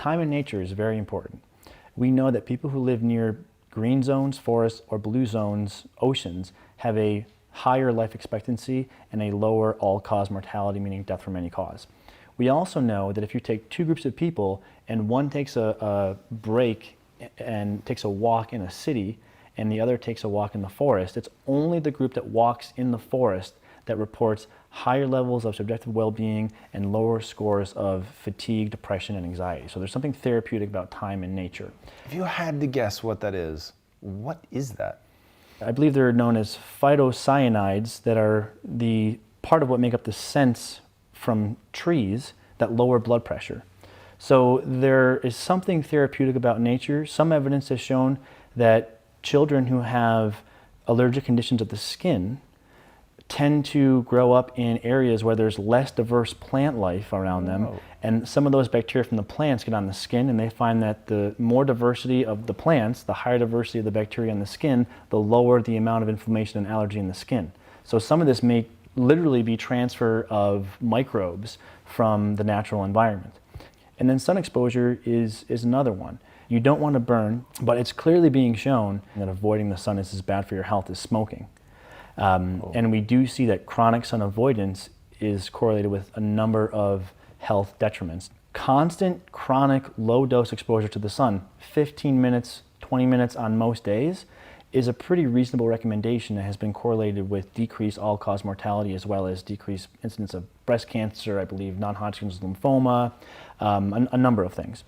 time in nature is very important. We know that people who live near green zones, forests, or blue zones, oceans, have a higher life expectancy and a lower all-cause mortality, meaning death from any cause. We also know that if you take two groups of people and one takes a break and takes a walk in a city and the other takes a walk in the forest, it's only the group that walks in the forest that reports higher levels of subjective well-being and lower scores of fatigue, depression, and anxiety. So there's something therapeutic about time in nature. If you had to guess what that is, what is that? I believe they're known as phytocyanides that are the part of what make up the scents from trees that lower blood pressure. So there is something therapeutic about nature. Some evidence has shown that children who have allergic conditions of the skin tend to grow up in areas where there's less diverse plant life around them. Whoa. And some of those bacteria from the plants get on the skin, and they find that the more diversity of the plants, the higher diversity of the bacteria in the skin, the lower the amount of inflammation and allergy in the skin. So some of this may literally be transfer of microbes from the natural environment. And then sun exposure is another one. You don't want to burn, but it's clearly being shown that avoiding the sun is as bad for your health as smoking. And we do see that chronic sun avoidance is correlated with a number of health detriments. Constant, chronic, low-dose exposure to the sun, 15 minutes, 20 minutes on most days, is a pretty reasonable recommendation that has been correlated with decreased all-cause mortality as well as decreased incidence of breast cancer, I believe non-Hodgkin's lymphoma, a number of things.